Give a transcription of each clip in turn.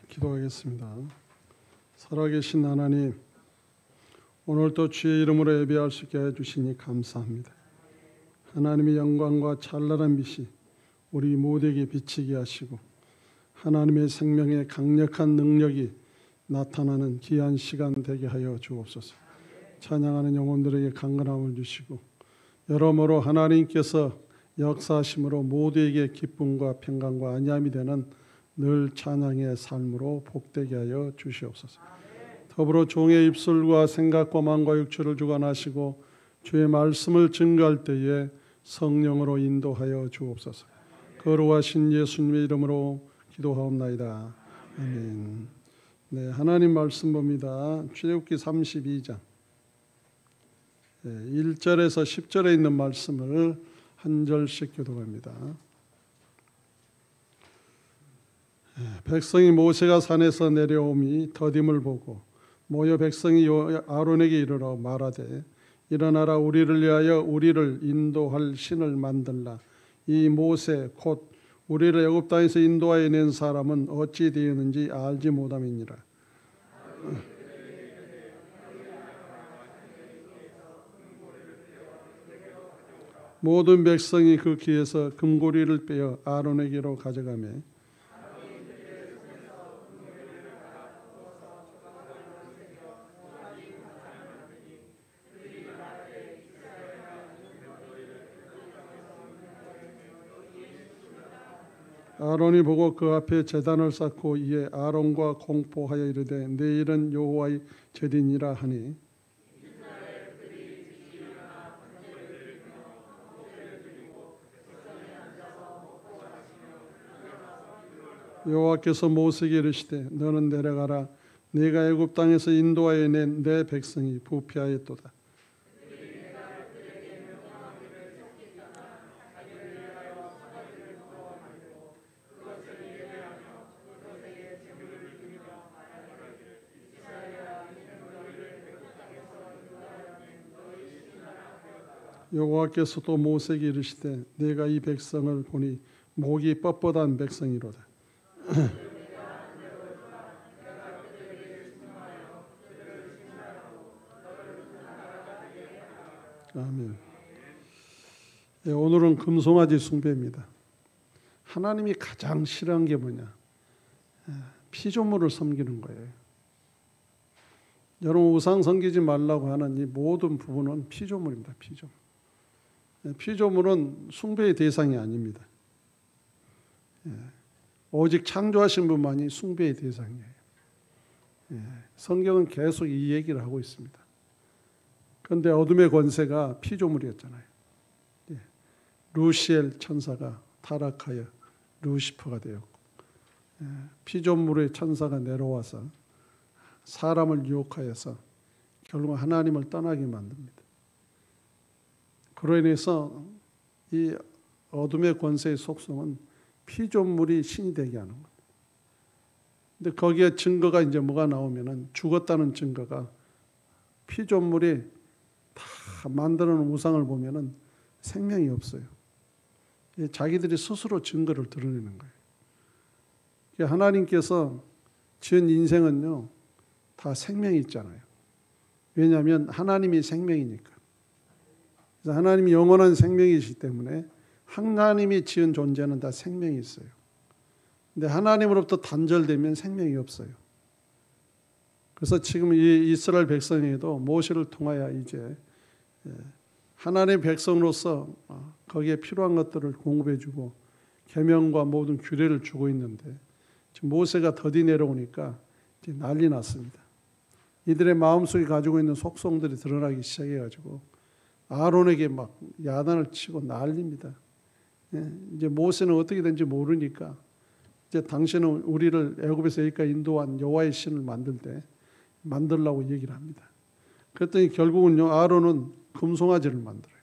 기도하겠습니다. 살아계신 하나님, 오늘도 주의 이름으로 예배할 수 있게 해주시니 감사합니다. 하나님의 영광과 찬란한 빛이 우리 모두에게 비치게 하시고 하나님의 생명의 강력한 능력이 나타나는 귀한 시간 되게 하여 주옵소서. 찬양하는 영혼들에게 강건함을 주시고 여러모로 하나님께서 역사하심으로 모두에게 기쁨과 평강과 안위함이 되는 늘 찬양의 삶으로 복되게 하여 주시옵소서. 더불어 종의 입술과 생각과 마음과 육체를 주관하시고 주의 말씀을 증거할 때에 성령으로 인도하여 주옵소서. 거룩하신 예수님의 이름으로 기도하옵나이다. 아멘. 네, 하나님 말씀 봅니다. 출애굽기 32장 1절에서 10절에 있는 말씀을 한 절씩 교독합니다. 백성이 모세가 산에서 내려오미 더딤을 보고 모여 백성이 아론에게 이르러 말하되 일어나라 우리를 위하여 우리를 인도할 신을 만들라. 이 모세 곧 우리를 애굽 땅에서 인도하여 낸 사람은 어찌 되었는지 알지 못함이니라. 모든 백성이 그 귀에서 금고리를 빼어 아론에게로 가져가매 아론이 보고 그 앞에 제단을 쌓고 이에 아론과 공포하여 이르되 내일은 여호와의 제단이라 하니 여호와께서 모세에게 이르시되 너는 내려가라. 네가 애굽 땅에서 인도하여 낸 내 백성이 부패하였도다. 여호와께서 또 모세에게 이르시되 내가 이 백성을 보니 목이 뻣뻣한 백성이로다. 아멘. 네, 오늘은 금송아지 숭배입니다. 하나님이 가장 싫어하는 게 뭐냐? 피조물을 섬기는 거예요. 여러분 우상 섬기지 말라고 하는 이 모든 부분은 피조물입니다. 피조물. 피조물은 숭배의 대상이 아닙니다. 오직 창조하신 분만이 숭배의 대상이에요. 성경은 계속 이 얘기를 하고 있습니다. 그런데 어둠의 권세가 피조물이었잖아요. 루시엘 천사가 타락하여 루시퍼가 되었고 피조물의 천사가 내려와서 사람을 유혹하여서 결국 하나님을 떠나게 만듭니다. 그로 인해서 이 어둠의 권세의 속성은 피조물이 신이 되게 하는 거예요. 근데 거기에 증거가 이제 뭐가 나오면은 죽었다는 증거가 피조물이 다 만드는 우상을 보면은 생명이 없어요. 자기들이 스스로 증거를 드러내는 거예요. 하나님께서 지은 인생은요 다 생명이 있잖아요. 왜냐하면 하나님이 생명이니까. 그래서 하나님이 영원한 생명이시기 때문에 하나님이 지은 존재는 다 생명이 있어요. 근데 하나님으로부터 단절되면 생명이 없어요. 그래서 지금 이 이스라엘 백성에도 모세를 통하여 이제 하나님의 백성으로서 거기에 필요한 것들을 공급해주고 계명과 모든 규례를 주고 있는데 지금 모세가 더디 내려오니까 이제 난리 났습니다. 이들의 마음속에 가지고 있는 속성들이 드러나기 시작해가지고 아론에게 막 야단을 치고 난립니다. 이제 모세는 어떻게 된지 모르니까 이제 당신은 우리를 애굽에서 여기까지 인도한 여호와의 신을 만들라고 얘기를 합니다. 그랬더니 결국은요 아론은 금송아지를 만들어요.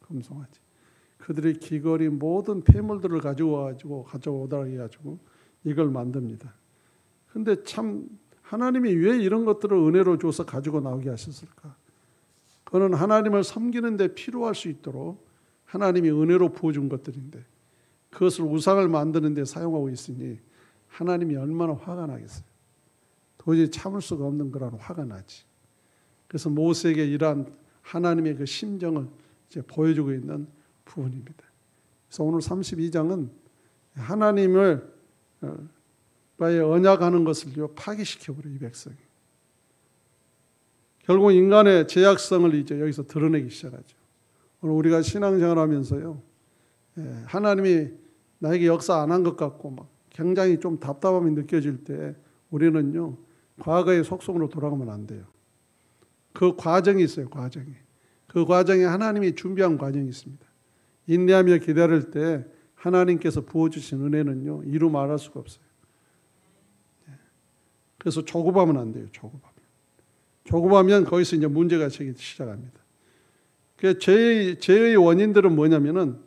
금송아지. 그들의 귀걸이 모든 폐물들을 가져오다 해가지고 이걸 만듭니다. 근데 참 하나님이 왜 이런 것들을 은혜로 줘서 가지고 나오게 하셨을까? 그거는 하나님을 섬기는 데 필요할 수 있도록 하나님이 은혜로 부어준 것들인데 그것을 우상을 만드는 데 사용하고 있으니 하나님이 얼마나 화가 나겠어요. 도저히 참을 수가 없는 그런 화가 나지. 그래서 모세에게 이러한 하나님의 그 심정을 이제 보여주고 있는 부분입니다. 그래서 오늘 32장은 하나님을 과의 언약하는 것을 파기시켜버려요, 이 백성이. 결국 인간의 죄악성을 이제 여기서 드러내기 시작하죠. 오늘 우리가 신앙생활 하면서요, 하나님이 나에게 역사 안 한 것 같고 막 굉장히 좀 답답함이 느껴질 때 우리는요, 과거의 속성으로 돌아가면 안 돼요. 그 과정이 있어요, 과정이. 그 과정에 하나님이 준비한 과정이 있습니다. 인내하며 기다릴 때 하나님께서 부어주신 은혜는요, 이루 말할 수가 없어요. 그래서 조급하면 안 돼요, 조급하면 거기서 이제 문제가 생기기 시작합니다. 그 죄의 원인들은 뭐냐면은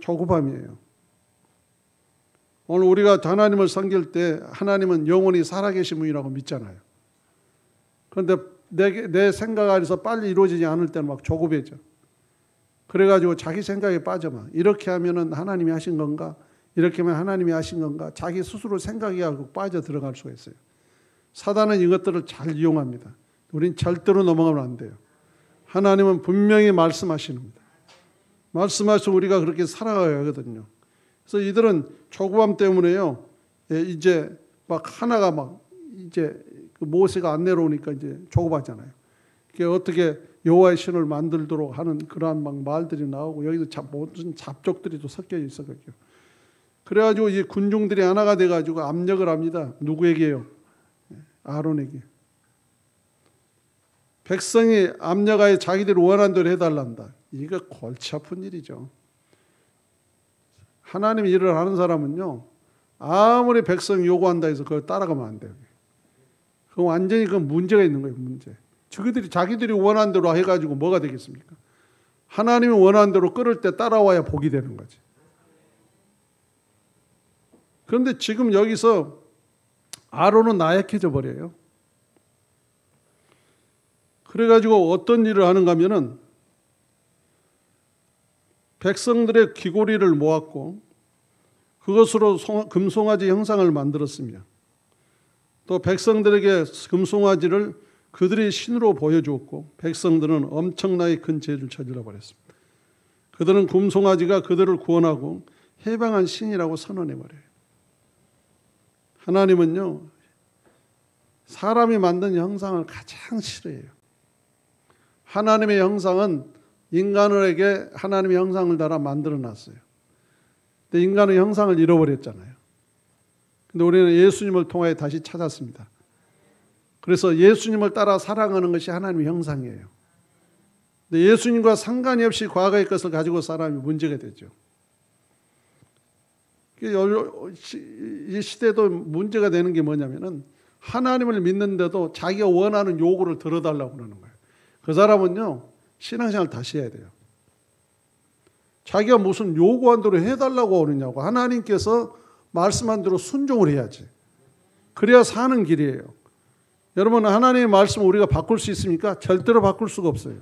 조급함이에요. 오늘 우리가 하나님을 섬길 때 하나님은 영원히 살아계신 분이라고 믿잖아요. 그런데 내 생각 안에서 빨리 이루어지지 않을 때는 막 조급해져. 그래가지고 자기 생각에 빠져만 이렇게 하면은 하나님이 하신 건가? 이렇게 하면 하나님이 하신 건가? 자기 스스로 생각이 하고 빠져 들어갈 수가 있어요. 사단은 이것들을 잘 이용합니다. 우린 절대로 넘어가면 안 돼요. 하나님은 분명히 말씀하시는 겁니다. 말씀하셔서 우리가 그렇게 살아가야 하거든요. 그래서 이들은 조급함 때문에요. 이제 막 하나가 막 이제 그 모세가 안 내려오니까 이제 조급하잖아요. 그게 어떻게 여호와의 신을 만들도록 하는 그러한 막 말들이 나오고 여기도 모든 잡족들이 또 섞여 있었거든요. 그래가지고 이 군중들이 하나가 돼가지고 압력을 합니다. 누구에게요? 아론에게. 백성이 압력하에 자기들이 원하는 대로 해달란다. 이거 골치 아픈 일이죠. 하나님이 일을 하는 사람은요, 아무리 백성이 요구한다 해서 그걸 따라가면 안 돼요. 그건 완전히 그 문제가 있는 거예요, 문제. 자기들이 원하는 대로 해가지고 뭐가 되겠습니까? 하나님이 원하는 대로 끌을 때 따라와야 복이 되는 거지. 그런데 지금 여기서 아론은 나약해져 버려요. 그래가지고 어떤 일을 하는가 하면은 백성들의 귀고리를 모았고 그것으로 금송아지 형상을 만들었으며 또 백성들에게 금송아지를 그들의 신으로 보여주었고 백성들은 엄청나게 큰 죄를 저질러 버렸습니다. 그들은 금송아지가 그들을 구원하고 해방한 신이라고 선언해버려요. 하나님은요, 사람이 만든 형상을 가장 싫어해요. 하나님의 형상은 인간에게 하나님의 형상을 달아 만들어놨어요. 근데 인간의 형상을 잃어버렸잖아요. 근데 우리는 예수님을 통하여 다시 찾았습니다. 그래서 예수님을 따라 살아가는 것이 하나님의 형상이에요. 근데 예수님과 상관이 없이 과거의 것을 가지고 사람이 문제가 되죠. 이 시대도 문제가 되는 게 뭐냐면은 하나님을 믿는데도 자기가 원하는 요구를 들어달라고 그러는 거예요. 그 사람은요, 신앙생활 다시 해야 돼요. 자기가 무슨 요구한 대로 해달라고 그러냐고. 하나님께서 말씀한 대로 순종을 해야지. 그래야 사는 길이에요. 여러분, 하나님의 말씀을 우리가 바꿀 수 있습니까? 절대로 바꿀 수가 없어요.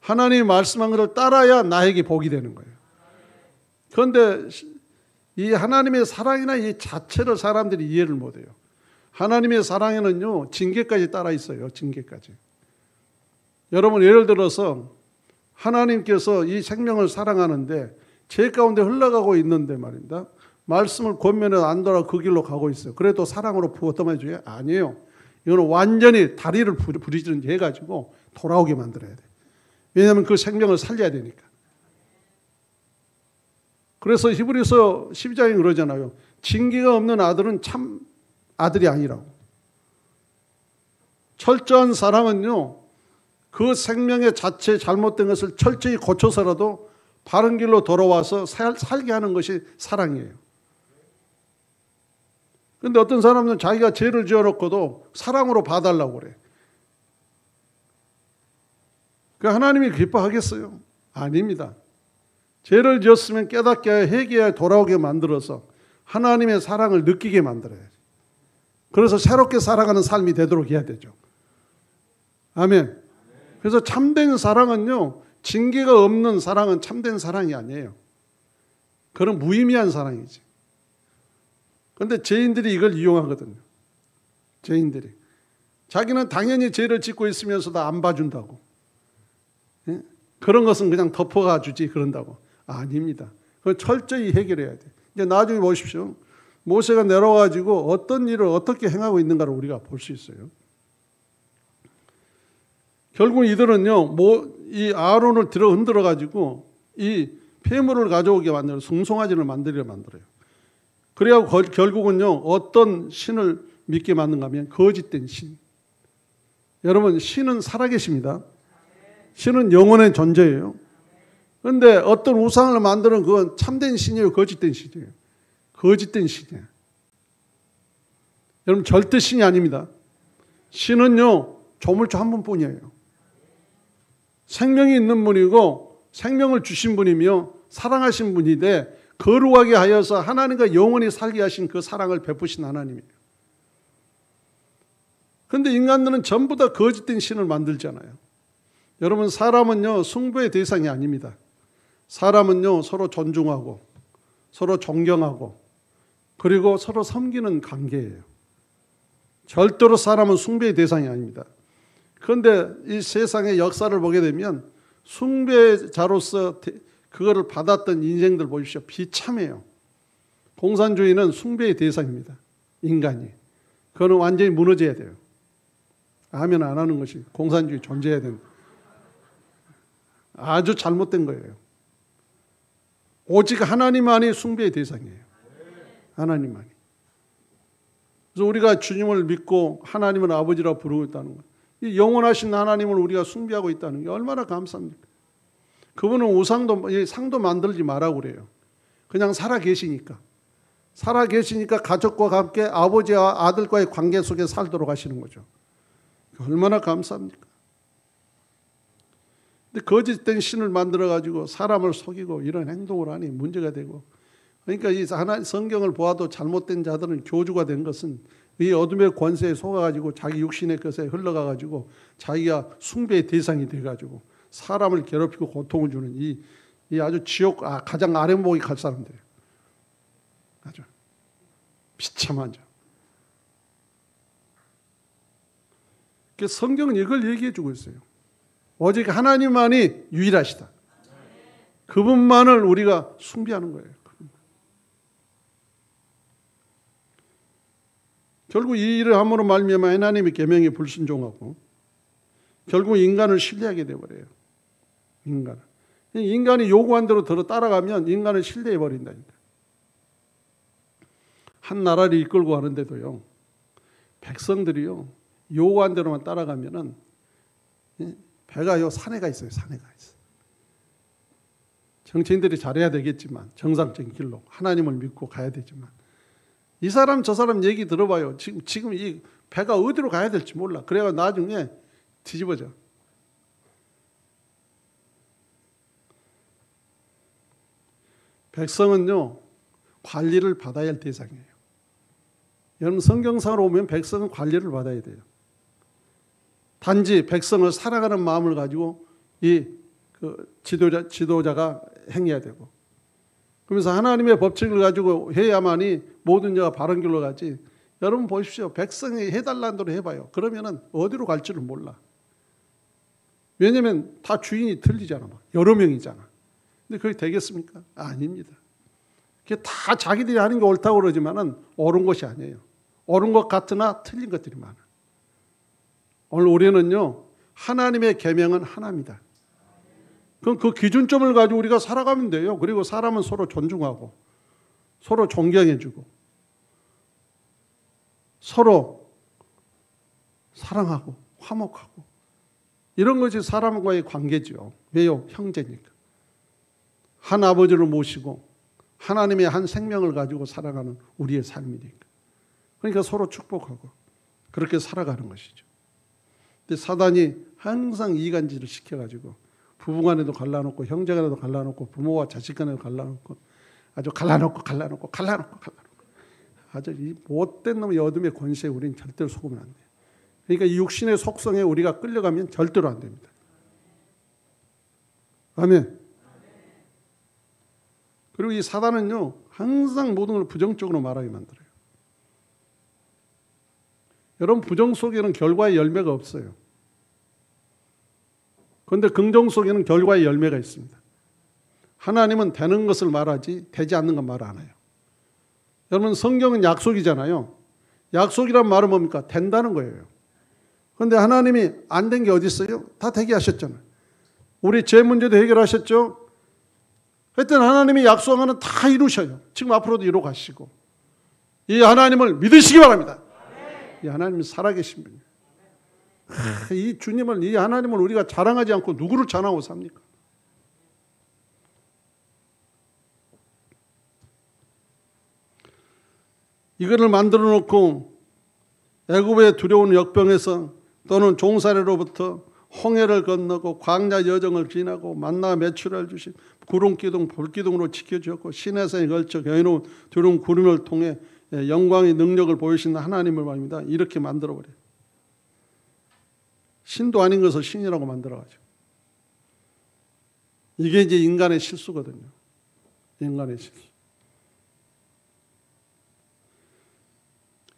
하나님이 말씀한 것을 따라야 나에게 복이 되는 거예요. 그런데 이 하나님의 사랑이나 이 자체를 사람들이 이해를 못해요. 하나님의 사랑에는요, 징계까지 따라 있어요. 징계까지. 여러분, 예를 들어서 하나님께서 이 생명을 사랑하는데 죄 가운데 흘러가고 있는데 말입니다. 말씀을 권면해 안 돌아 그 길로 가고 있어요. 그래도 사랑으로 부어떠만 줘요? 아니에요. 이거는 완전히 다리를 부리지런지 해가지고 돌아오게 만들어야 돼요. 왜냐하면 그 생명을 살려야 되니까. 그래서 히브리서 12장에 그러잖아요. 징계가 없는 아들은 참 아들이 아니라고. 철저한 사랑은요, 그 생명의 자체 잘못된 것을 철저히 고쳐서라도 바른 길로 돌아와서 살게 하는 것이 사랑이에요. 그런데 어떤 사람은 자기가 죄를 지어놓고도 사랑으로 봐달라고 그래. 그 하나님이 기뻐하겠어요? 아닙니다. 죄를 지었으면 깨닫게 회개해 돌아오게 만들어서 하나님의 사랑을 느끼게 만들어야지. 그래서 새롭게 살아가는 삶이 되도록 해야 되죠. 아멘. 그래서 참된 사랑은요, 징계가 없는 사랑은 참된 사랑이 아니에요. 그건 무의미한 사랑이지. 그런데 죄인들이 이걸 이용하거든요. 죄인들이. 자기는 당연히 죄를 짓고 있으면서도 안 봐준다고. 예? 그런 것은 그냥 덮어가 주지 그런다고. 아닙니다. 그걸 철저히 해결해야 돼. 이제 나중에 보십시오. 모세가 내려와가지고 어떤 일을 어떻게 행하고 있는가를 우리가 볼 수 있어요. 결국 이들은요, 이 아론을 흔들어가지고 이 폐물을 가져오게 만들어요. 숭송아지를 만들어요. 그래야 결국은요, 어떤 신을 믿게 만든가 하면 거짓된 신. 여러분, 신은 살아계십니다. 신은 영원의 존재예요. 그런데 어떤 우상을 만드는 그건 참된 신이에요, 거짓된 신이에요? 거짓된 신이에요. 여러분, 절대 신이 아닙니다. 신은요, 조물주 한 분뿐이에요. 생명이 있는 분이고 생명을 주신 분이며 사랑하신 분인데 거룩하게 하여서 하나님과 영원히 살게 하신 그 사랑을 베푸신 하나님이에요. 그런데 인간들은 전부 다 거짓된 신을 만들잖아요. 여러분, 사람은요, 숭배의 대상이 아닙니다. 사람은요, 서로 존중하고 서로 존경하고 그리고 서로 섬기는 관계예요. 절대로 사람은 숭배의 대상이 아닙니다. 그런데 이 세상의 역사를 보게 되면 숭배자로서 그거를 받았던 인생들 보십시오. 비참해요. 공산주의는 숭배의 대상입니다. 인간이. 그거는 완전히 무너져야 돼요. 하면 안 하는 것이 공산주의 존재해야 된다. 아주 잘못된 거예요. 오직 하나님만이 숭배의 대상이에요. 하나님만이. 그래서 우리가 주님을 믿고 하나님을 아버지라고 부르고 있다는 거예요. 이 영원하신 하나님을 우리가 숭배하고 있다는 게 얼마나 감사합니까? 그분은 우상도 상도 만들지 말라고 그래요. 그냥 살아 계시니까. 살아 계시니까 가족과 함께 아버지와 아들과의 관계 속에 살도록 하시는 거죠. 얼마나 감사합니까? 근데 거짓된 신을 만들어가지고 사람을 속이고 이런 행동을 하니 문제가 되고, 그러니까 이 성경을 보아도 잘못된 자들은 교주가 된 것은 이 어둠의 권세에 속아가지고 자기 육신의 것에 흘러가가지고 자기가 숭배의 대상이 돼가지고 사람을 괴롭히고 고통을 주는 이 아주 지옥 가장 아랫목이 갈 사람들이에요. 아주 비참한 자. 성경은 이걸 얘기해 주고 있어요. 오직 하나님만이 유일하시다. 그분만을 우리가 숭배하는 거예요. 결국 이 일을 함으로 말미암아 하나님의 계명에 불순종하고 결국 인간을 신뢰하게 되어버려요. 인간이 요구한 대로 따라가면 인간을 신뢰해버린다니까. 한 나라를 이끌고 가는데도요, 백성들이요, 요구한 대로만 따라가면은 배가요, 산에가 있어요. 산에가 있어요. 정치인들이 잘해야 되겠지만, 정상적인 길로 하나님을 믿고 가야 되지만, 이 사람 저 사람 얘기 들어봐요. 지금 이 배가 어디로 가야 될지 몰라. 그래야 나중에 뒤집어져. 백성은요, 관리를 받아야 할 대상이에요. 여러분, 성경상으로 오면 백성은 관리를 받아야 돼요. 단지 백성을 사랑하는 마음을 가지고 지도자가 행해야 되고, 그러면서 하나님의 법칙을 가지고 해야만이 모든 자가 바른 길로 가지. 여러분 보십시오. 백성이 해달라는 대로 해봐요. 그러면은 어디로 갈지를 몰라. 왜냐하면 다 주인이 틀리잖아. 여러 명이잖아. 근데 그게 되겠습니까? 아닙니다. 그게 다 자기들이 하는 게 옳다고 그러지만은 옳은 것이 아니에요. 옳은 것 같으나 틀린 것들이 많아. 오늘 우리는요, 하나님의 계명은 하나입니다. 그럼 그 기준점을 가지고 우리가 살아가면 돼요. 그리고 사람은 서로 존중하고 서로 존경해주고 서로 사랑하고 화목하고 이런 것이 사람과의 관계죠. 왜요? 형제니까. 한 아버지를 모시고 하나님의 한 생명을 가지고 살아가는 우리의 삶이니까. 그러니까 서로 축복하고 그렇게 살아가는 것이죠. 근데 사단이 항상 이간질을 시켜가지고 부부간에도 갈라놓고 형제간에도 갈라놓고 부모와 자식간에도 갈라놓고 아주 갈라놓고 아주 이 못된 놈의 어둠의 권세에 우리는 절대로 속으면 안 돼요. 그러니까 이 육신의 속성에 우리가 끌려가면 절대로 안 됩니다. 아멘. 그리고 이 사단은요, 항상 모든 걸 부정적으로 말하게 만들어요. 여러분, 부정 속에는 결과의 열매가 없어요. 그런데 긍정 속에는 결과의 열매가 있습니다. 하나님은 되는 것을 말하지 되지 않는 건 말 안 해요. 여러분, 성경은 약속이잖아요. 약속이란 말은 뭡니까? 된다는 거예요. 그런데 하나님이 안 된 게 어디 있어요? 다 되게 하셨잖아요. 우리 죄 문제도 해결하셨죠. 하여튼 하나님이 약속하는 다 이루셔요. 지금 앞으로도 이루어 가시고. 이 하나님을 믿으시기 바랍니다. 이 하나님이 살아계신 분이에요. 이 주님을, 이 하나님을 우리가 자랑하지 않고 누구를 자랑하고 삽니까? 이거를 만들어 놓고 애굽의 두려운 역병에서 또는 종살이로부터 홍해를 건너고 광야 여정을 지나고 만나 메추라를 주신 구름 기둥 불 기둥으로 지켜주었고 시내산에 걸쳐 여인은 두려운 구름을 통해 영광의 능력을 보이시는 하나님을 말입니다. 이렇게 만들어버려요. 신도 아닌 것을 신이라고 만들어가지고. 이게 이제 인간의 실수거든요. 인간의 실수.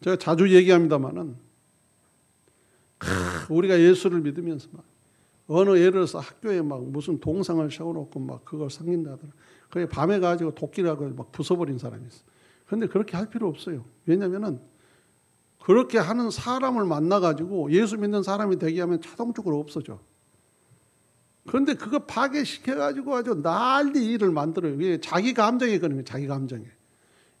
제가 자주 얘기합니다마는 우리가 예수를 믿으면서 막 어느 예를 들어서 학교에 막 무슨 동상을 세워놓고 막 그걸 섬긴다더라. 그게 밤에 가지고 도끼라고 막 부숴버린 사람이 있어. 그런데 그렇게 할 필요 없어요. 왜냐하면은 그렇게 하는 사람을 만나가지고 예수 믿는 사람이 되게 하면 자동적으로 없어져. 그런데 그거 파괴시켜가지고 아주 난리 일을 만들어요. 이게 자기 감정에 그러면 자기 감정에.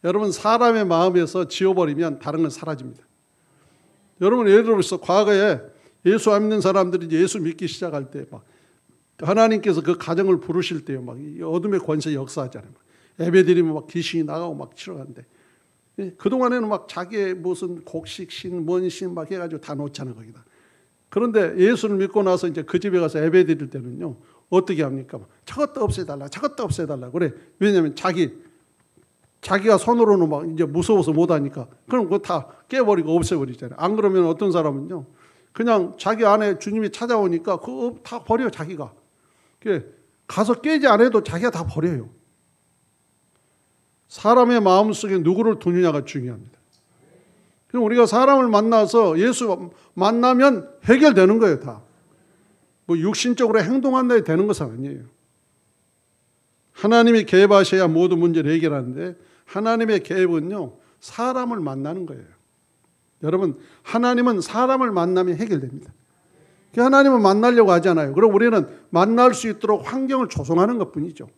여러분, 사람의 마음에서 지워버리면 다른 건 사라집니다. 여러분, 예를 들어서 과거에 예수 안 믿는 사람들이 예수 믿기 시작할 때 막 하나님께서 그 가정을 부르실 때요, 막 어둠의 권세 역사하잖아요. 예배드리면 막 귀신이 나가고 막 치러간대. 그 동안에는 막 자기의 무슨 곡식신, 뭔신 막 해가지고 다 놓잖아요, 거기다. 그런데 예수를 믿고 나서 이제 그 집에 가서 예배드릴 때는요, 어떻게 합니까? 저것도 없애달라, 저것도 없애달라. 그래. 왜냐하면 자기가 손으로는 막 이제 무서워서 못하니까. 그럼 그거 다 깨버리고 없애버리잖아요. 안 그러면 어떤 사람은요, 그냥 자기 안에 주님이 찾아오니까 그거 다 버려요, 자기가. 가서 깨지 않아도 자기가 다 버려요. 사람의 마음속에 누구를 두느냐가 중요합니다. 그럼 우리가 사람을 만나서 예수 만나면 해결되는 거예요, 다. 뭐 육신적으로 행동한다고 되는 것은 아니에요. 하나님이 개입하셔야 모든 문제를 해결하는데 하나님의 개입은요, 사람을 만나는 거예요. 여러분, 하나님은 사람을 만나면 해결됩니다. 하나님은 만나려고 하잖아요. 그럼 우리는 만날 수 있도록 환경을 조성하는 것뿐이죠.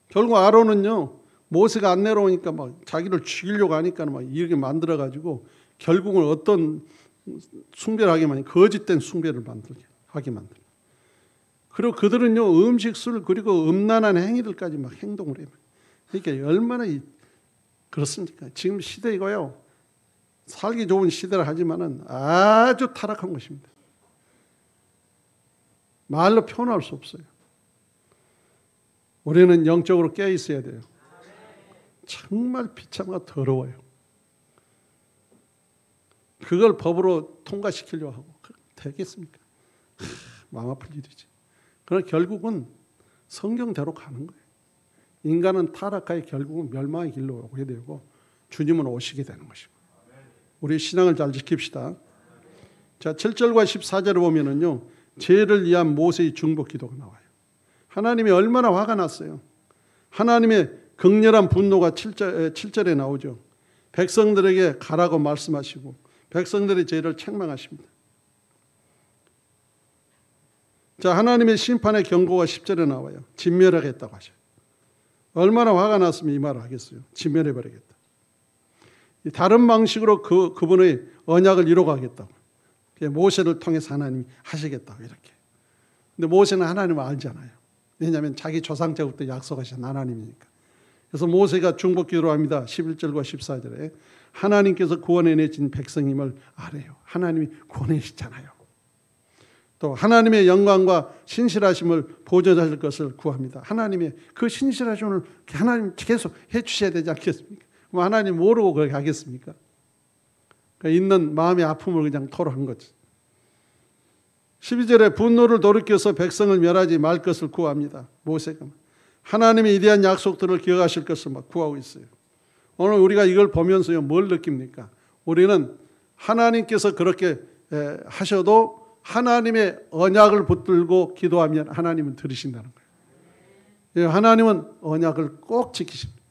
결국 아론은요, 모세가 안 내려오니까 막 자기를 죽이려고 하니까 막 이렇게 만들어가지고 결국은 어떤 숭배를 하게 만들고 거짓된 숭배를 하게 만들어요. 그리고 그들은요, 음식술 그리고 음란한 행위들까지 막 행동을 해요. 그러니까 얼마나 그렇습니까? 지금 시대 이거요, 살기 좋은 시대를 하지만은 아주 타락한 것입니다. 말로 표현할 수 없어요. 우리는 영적으로 깨어 있어야 돼요. 정말 비참하고 더러워요. 그걸 법으로 통과시키려고 하고 되겠습니까? 마음 아픈 일이지. 그러나 결국은 성경대로 가는 거예요. 인간은 타락하여 결국은 멸망의 길로 오게 되고 주님은 오시게 되는 것이고. 우리 신앙을 잘 지킵시다. 자, 7절과 14절을 보면은요, 죄를 위한 모세의 중보 기도가 나와요. 하나님이 얼마나 화가 났어요. 하나님의 극렬한 분노가 7절에 나오죠. 백성들에게 가라고 말씀하시고 백성들의 죄를 책망하십니다. 자, 하나님의 심판의 경고가 10절에 나와요. 진멸하겠다고 하셔요. 얼마나 화가 났으면 이 말을 하겠어요. 진멸해버리겠다. 다른 방식으로 그분의 언약을 이루어가겠다고. 모세를 통해서 하나님이 하시겠다고 이렇게. 근데 모세는 하나님을 알잖아요. 왜냐하면 자기 조상 때부터 약속하신 하나님이니까. 그래서 모세가 중보 기도를 합니다. 11절과 14절에 하나님께서 구원해내신 백성임을 알아요. 하나님이 구원해주시잖아요. 또 하나님의 영광과 신실하심을 보존하실 것을 구합니다. 하나님의 그 신실하심을 하나님 계속 해주셔야 되지 않겠습니까? 그럼 하나님 모르고 그렇게 하겠습니까? 있는 마음의 아픔을 그냥 토로한 거죠. 12절에 분노를 돌이켜서 백성을 멸하지 말 것을 구합니다. 모세가 하나님의 위대한 약속들을 기억하실 것을 막 구하고 있어요. 오늘 우리가 이걸 보면서요, 뭘 느낍니까? 우리는 하나님께서 그렇게 하셔도 하나님의 언약을 붙들고 기도하면 하나님은 들으신다는 거예요. 하나님은 언약을 꼭 지키십니다.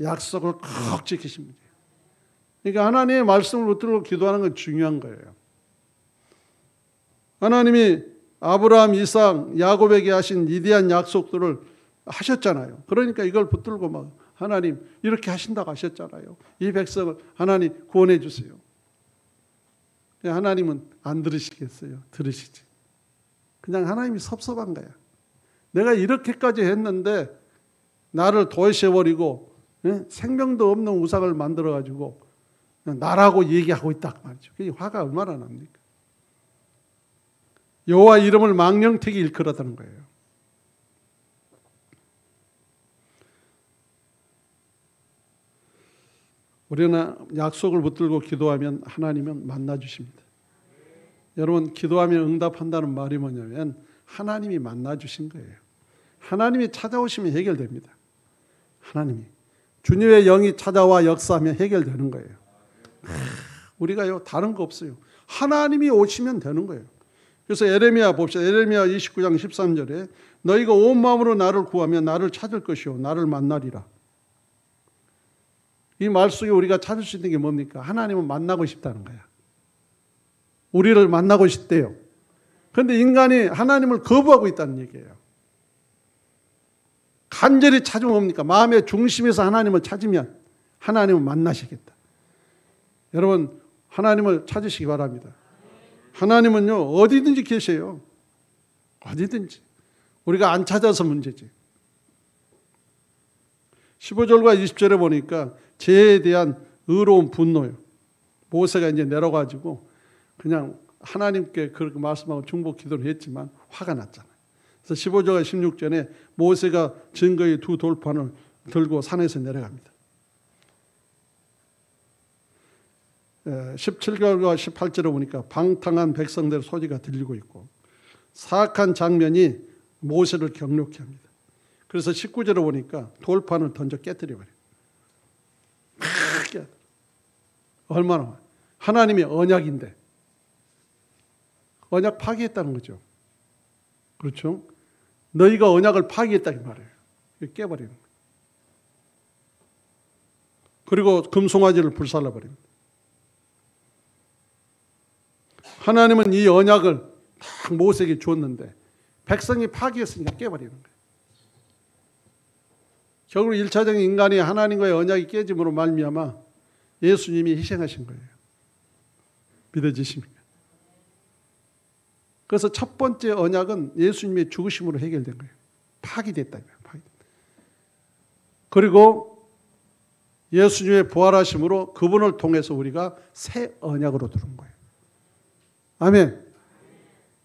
약속을 꼭 지키십니다. 그러니까 하나님의 말씀을 붙들고 기도하는 건 중요한 거예요. 하나님이 아브라함, 이삭, 야곱에게 하신 위대한 약속들을 하셨잖아요. 그러니까 이걸 붙들고 막 하나님 이렇게 하신다고 하셨잖아요. 이 백성을 하나님 구원해 주세요. 하나님은 안 들으시겠어요? 들으시지. 그냥 하나님이 섭섭한 거야. 내가 이렇게까지 했는데 나를 도외셔버리고 생명도 없는 우상을 만들어가지고 나라고 얘기하고 있다 말이죠. 그게 화가 얼마나 납니까? 여호와 이름을 망령되게 일컬었다는 거예요. 우리는 약속을 붙들고 기도하면 하나님은 만나주십니다. 여러분, 기도하면 응답한다는 말이 뭐냐면 하나님이 만나주신 거예요. 하나님이 찾아오시면 해결됩니다. 하나님이. 주님의 영이 찾아와 역사하면 해결되는 거예요. 우리가요, 다른 거 없어요. 하나님이 오시면 되는 거예요. 그래서 에레미야 봅시다. 에레미야 29장 13절에 너희가 온 마음으로 나를 구하면 나를 찾을 것이요 나를 만나리라. 이 말 속에 우리가 찾을 수 있는 게 뭡니까? 하나님은 만나고 싶다는 거야. 우리를 만나고 싶대요. 그런데 인간이 하나님을 거부하고 있다는 얘기예요. 간절히 찾으면 뭡니까? 마음의 중심에서 하나님을 찾으면 하나님을 만나시겠다. 여러분, 하나님을 찾으시기 바랍니다. 하나님은요, 어디든지 계세요. 어디든지. 우리가 안 찾아서 문제지. 15절과 20절에 보니까 죄에 대한 의로운 분노요. 모세가 이제 내려가지고 그냥 하나님께 그렇게 말씀하고 중보 기도를 했지만 화가 났잖아요. 그래서 15절과 16절에 모세가 증거의 두 돌판을 들고 산에서 내려갑니다. 17절과 18절에 보니까 방탕한 백성들의 소리가 들리고 있고 사악한 장면이 모세를 격려케 합니다. 그래서 19절에 보니까 돌판을 던져 깨뜨려버려요. 크게. 얼마나 하나님의 언약인데 언약 파기했다는 거죠. 그렇죠? 너희가 언약을 파기했다 이 말이에요. 깨버리는 거예요. 그리고 금송아지를 불살라버립니다. 하나님은 이 언약을 딱 모세에게 주었는데 백성이 파기했으니까 깨버리는 거예요. 결국 1차적인 인간이 하나님과의 언약이 깨짐으로 말미암아 예수님이 희생하신 거예요. 믿어지십니까? 그래서 첫 번째 언약은 예수님의 죽으심으로 해결된 거예요. 파기됐다. 그리고 예수님의 부활하심으로 그분을 통해서 우리가 새 언약으로 들어온 거예요. 아멘.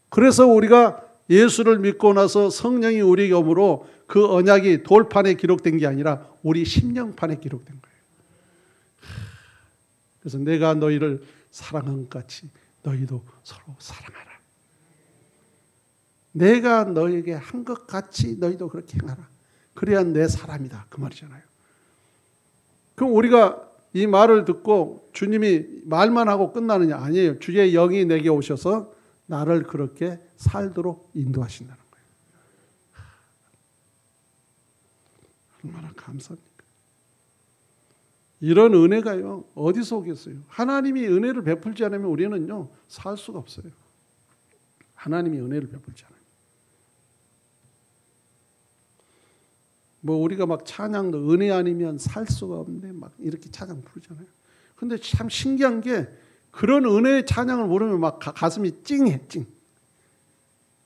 그래서 우리가 예수를 믿고 나서 성령이 우리에게 오므로 그 언약이 돌판에 기록된 게 아니라 우리 심령판에 기록된 거예요. 그래서 내가 너희를 사랑한 것 같이 너희도 서로 사랑하라. 내가 너에게 한 것 같이 너희도 그렇게 행하라. 그래야 내 사람이다. 그 말이잖아요. 그럼 우리가 이 말을 듣고 주님이 말만 하고 끝나느냐? 아니에요. 주의 영이 내게 오셔서 나를 그렇게 살도록 인도하신다는 거예요. 얼마나 감사합니까? 이런 은혜가요, 어디서 오겠어요? 하나님이 은혜를 베풀지 않으면 우리는요, 살 수가 없어요. 하나님이 은혜를 베풀지 않아요. 뭐 우리가 막 찬양도 은혜 아니면 살 수가 없는데 막 이렇게 찬양 부르잖아요. 근데 참 신기한 게 그런 은혜의 찬양을 부르면 막 가슴이 찡해, 찡.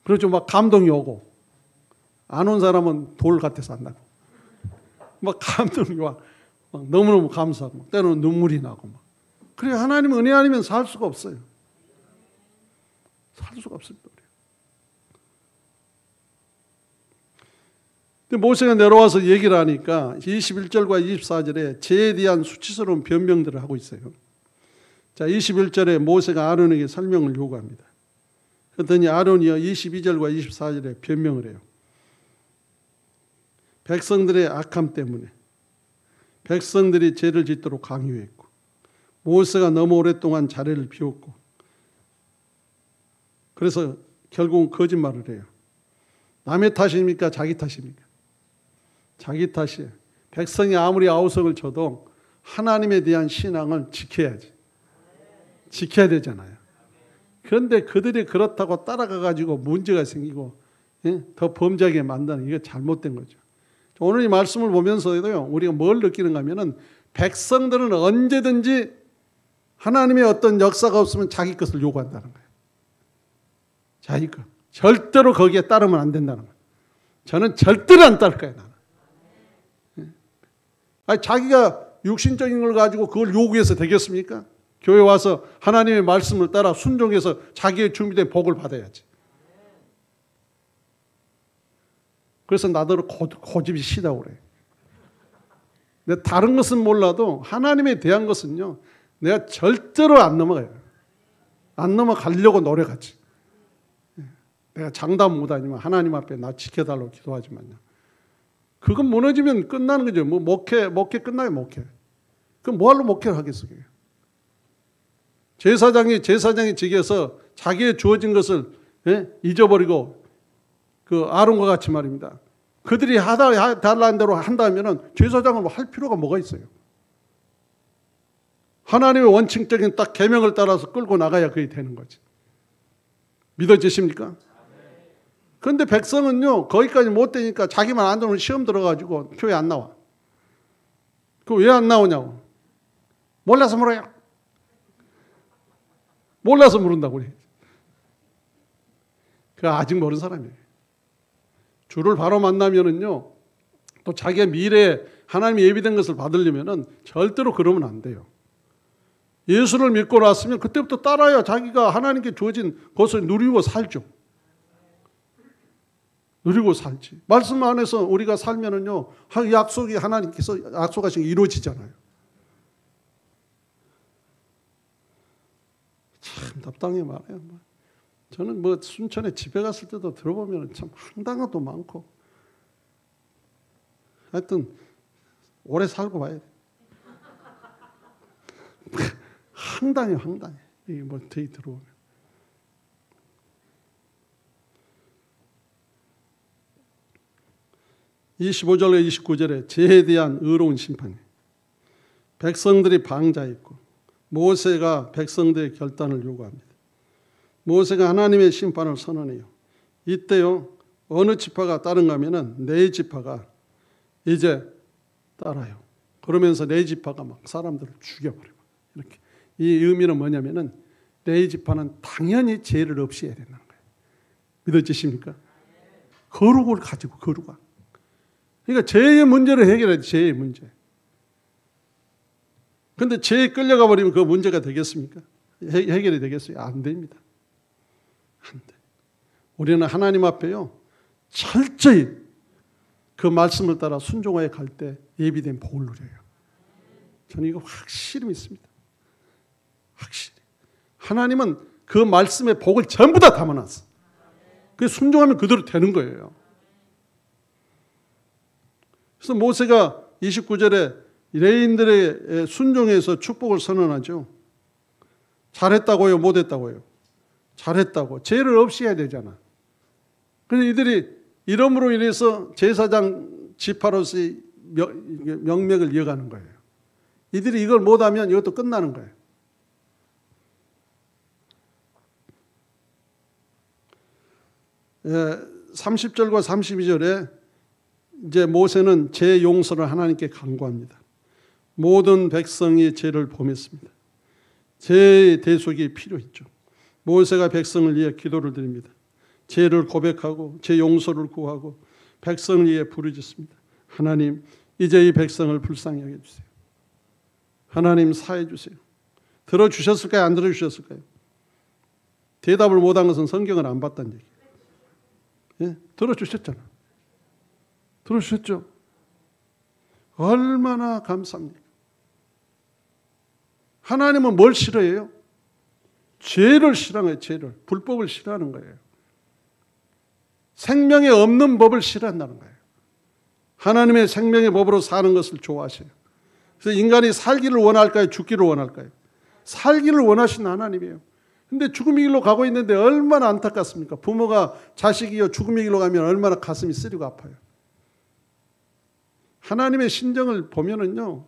그렇죠. 막 감동이 오고. 안 온 사람은 돌 같아서 안 나고. 막 감동이 와. 막 너무너무 감사하고. 때로는 눈물이 나고 막. 그래, 하나님 은혜 아니면 살 수가 없어요. 살 수가 없습니다. 근데 모세가 내려와서 얘기를 하니까 21절과 24절에 죄에 대한 수치스러운 변명들을 하고 있어요. 자, 21절에 모세가 아론에게 설명을 요구합니다. 그랬더니 아론이요 22절과 24절에 변명을 해요. 백성들의 악함 때문에 백성들이 죄를 짓도록 강요했고 모세가 너무 오랫동안 자리를 비웠고 그래서 결국은 거짓말을 해요. 남의 탓입니까? 자기 탓입니까? 자기 탓이에요. 백성이 아무리 아우성을 쳐도 하나님에 대한 신앙을 지켜야지. 지켜야 되잖아요. 그런데 그들이 그렇다고 따라가가지고 문제가 생기고 더 범죄하게 만드는 이게 잘못된 거죠. 오늘 이 말씀을 보면서도요, 우리가 뭘 느끼는가 하면은 백성들은 언제든지 하나님의 어떤 역사가 없으면 자기 것을 요구한다는 거예요. 자기 것. 절대로 거기에 따르면 안 된다는 거예요. 저는 절대로 안 따를 거예요, 나는. 아니, 자기가 육신적인 걸 가지고 그걸 요구해서 되겠습니까? 교회 와서 하나님의 말씀을 따라 순종해서 자기의 준비된 복을 받아야지. 그래서 나더러 고집이 시다고 그래요. 근데 다른 것은 몰라도 하나님에 대한 것은요, 내가 절대로 안 넘어가요. 안 넘어가려고 노력하지. 내가 장담 못하지만 하나님 앞에 나 지켜달라고 기도하지만요. 그건 무너지면 끝나는 거죠. 뭐 목회 끝나요, 목회. 그럼 뭐하러 목회를 하겠어요? 제사장이 직에서 자기의 주어진 것을 잊어버리고 그 아론과 같이 말입니다. 그들이 달라는 대로 한다면 제사장을 할 필요가 뭐가 있어요? 하나님의 원칙적인 딱 계명을 따라서 끌고 나가야 그게 되는 거지. 믿어지십니까? 그런데 백성은요, 거기까지 못 되니까 자기만 안 되면 시험 들어가지고 교회 안 나와. 그 왜 안 나오냐고. 몰라서 물어요. 몰라서 물은다고 그래. 그 아직 모르는 사람이에요. 주를 바로 만나면은요, 또 자기의 미래에 하나님이 예비된 것을 받으려면은 절대로 그러면 안 돼요. 예수를 믿고 났으면 그때부터 따라야 자기가 하나님께 주어진 것을 누리고 살죠. 누리고 살지. 말씀 안에서 우리가 살면은요, 약속이 하나님께서 약속하신 게 이루어지잖아요. 참 답답해 말해요. 저는 뭐 순천에 집에 갔을 때도 들어보면 참 황당한 것도 많고, 하여튼 오래 살고 봐야 돼. 황당해. 이게 뭐 되게 들어오면. (25절과 29절에) 죄에 대한 의로운 심판이, 백성들이 방자했고 모세가 백성들의 결단을 요구합니다. 모세가 하나님의 심판을 선언해요. 이때요, 어느 지파가 따른가 하면은 네 지파가 이제 따라요. 그러면서 네 지파가 막 사람들을 죽여버려요. 이렇게. 이 의미는 뭐냐면은 네 지파는 당연히 죄를 없애야 된다는 거예요. 믿어지십니까? 거룩을 가지고, 거룩아. 그러니까 죄의 문제를 해결해야 돼, 죄의 문제. 그런데 죄에 끌려가 버리면 그 문제가 되겠습니까? 해결이 되겠어요? 안 됩니다. 안 돼. 우리는 하나님 앞에요, 철저히 그 말씀을 따라 순종하여 갈 때 예비된 복을 누려요. 저는 이거 확실히 믿습니다. 확실히. 하나님은 그 말씀의 복을 전부 다 담아놨어. 그 순종하면 그대로 되는 거예요. 그래서 모세가 29절에 레인들의 순종해서 축복을 선언하죠. 잘했다고요? 못했다고요? 잘했다고. 죄를 없애야 되잖아. 그래서 이들이 이름으로 인해서 제사장 지파로서의 명맥을 이어가는 거예요. 이들이 이걸 못하면 이것도 끝나는 거예요. 예, 30절과 32절에 이제 모세는 죄 용서를 하나님께 간구합니다. 모든 백성이 죄를 범했습니다. 죄의 대속이 필요했죠. 모세가 백성을 위해 기도를 드립니다. 죄를 고백하고 죄 용서를 구하고 백성을 위해 부르짖습니다. 하나님, 이제 이 백성을 불쌍히 여겨주세요. 하나님, 사해 주세요. 들어주셨을까요? 안 들어주셨을까요? 대답을 못한 것은 성경을 안 봤다는 얘기예요. 예? 들어주셨잖아. 들어주셨죠? 얼마나 감사합니까? 하나님은 뭘 싫어해요? 죄를 싫어해요. 죄를. 불법을 싫어하는 거예요. 생명에 없는 법을 싫어한다는 거예요. 하나님의 생명의 법으로 사는 것을 좋아하셔요. 그래서 인간이 살기를 원할까요? 죽기를 원할까요? 살기를 원하시는 하나님이에요. 근데 죽음의 길로 가고 있는데 얼마나 안타깝습니까? 부모가 자식이요 죽음의 길로 가면 얼마나 가슴이 쓰리고 아파요. 하나님의 심정을 보면은요,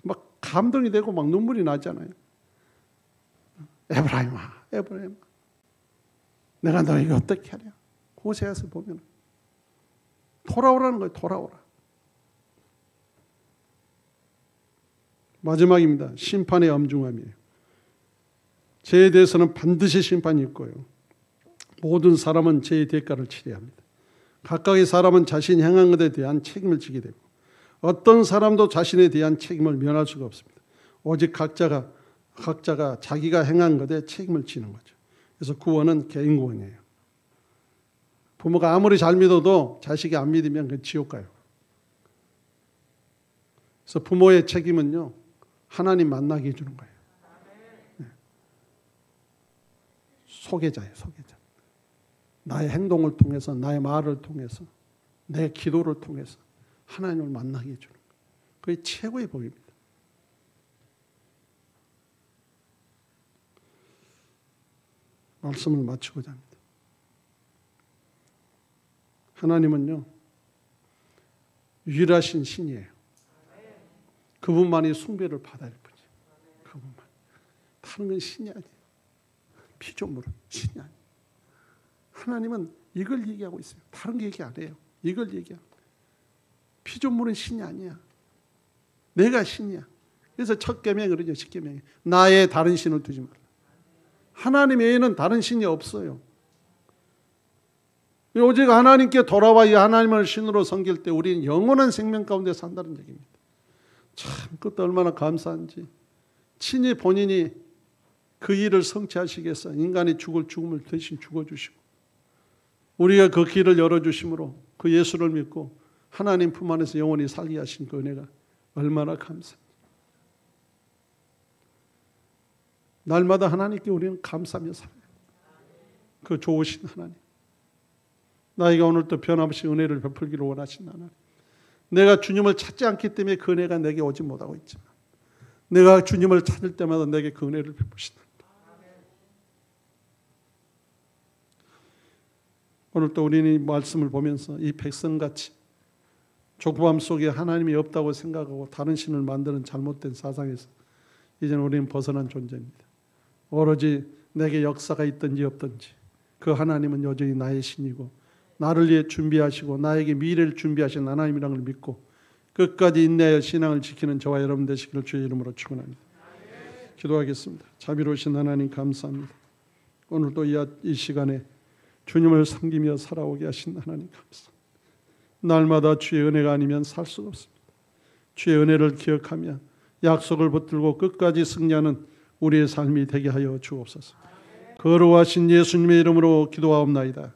막 감동이 되고 막 눈물이 나잖아요. 에브라임아, 에브라임아, 내가 너에게 어떻게 하랴? 호세아서 보면 돌아오라는 거예요. 돌아오라. 마지막입니다. 심판의 엄중함이에요. 죄에 대해서는 반드시 심판이 있고요. 모든 사람은 죄의 대가를 치러야 합니다. 각각의 사람은 자신이 행한 것에 대한 책임을 지게 되고 어떤 사람도 자신에 대한 책임을 면할 수가 없습니다. 오직 각자가 자기가 행한 것에 책임을 지는 거죠. 그래서 구원은 개인 구원이에요. 부모가 아무리 잘 믿어도 자식이 안 믿으면 그 지옥 가요. 그래서 부모의 책임은요, 하나님 만나게 해주는 거예요. 소개자예요, 소개자. 나의 행동을 통해서, 나의 말을 통해서, 내 기도를 통해서 하나님을 만나게 해주는 거예요. 그게 최고의 복입니다. 말씀을 마치고자 합니다. 하나님은요, 유일하신 신이에요. 그분만이 숭배를 받아야 할 뿐이에요. 그분만. 다른 건 신이 아니에요. 피조물은 신이 아니에요. 하나님은 이걸 얘기하고 있어요. 다른 거 얘기 안 해요. 이걸 얘기하고. 피조물은 신이 아니야. 내가 신이야. 그래서 첫 계명이 그러죠. 10계명이. 나의 다른 신을 두지 마라. 하나님 외에는 다른 신이 없어요. 오직 하나님께 돌아와 이 하나님을 신으로 섬길 때 우리는 영원한 생명 가운데 산다는 얘기입니다. 참 그것도 얼마나 감사한지. 친히 본인이 그 일을 성취하시기 위해서 인간이 죽을 죽음을 대신 죽어주시고 우리가 그 길을 열어주심으로 그 예수를 믿고 하나님 품 안에서 영원히 살게 하신 그 은혜가 얼마나 감사합니다. 날마다 하나님께 우리는 감사하며 살아요. 그 좋으신 하나님. 나에게 오늘도 변함없이 은혜를 베풀기를 원하신 하나님. 내가 주님을 찾지 않기 때문에 그 은혜가 내게 오지 못하고 있지만 내가 주님을 찾을 때마다 내게 그 은혜를 베푸신다. 오늘 또 우리는 이 말씀을 보면서 이 백성같이 족보함 속에 하나님이 없다고 생각하고 다른 신을 만드는 잘못된 사상에서 이제는 우리는 벗어난 존재입니다. 오로지 내게 역사가 있든지 없든지 그 하나님은 여전히 나의 신이고 나를 위해 준비하시고 나에게 미래를 준비하신 하나님이라는 걸 믿고 끝까지 인내하여 신앙을 지키는 저와 여러분 되시기를 주의 이름으로 축원합니다. 기도하겠습니다. 자비로우신 하나님 감사합니다. 오늘도 이 시간에 주님을 섬기며 살아오게 하신 하나님 감사합니다. 날마다 주의 은혜가 아니면 살 수가 없습니다. 주의 은혜를 기억하며 약속을 붙들고 끝까지 승리하는 우리의 삶이 되게 하여 주옵소서. 거룩하신 예수님의 이름으로 기도하옵나이다.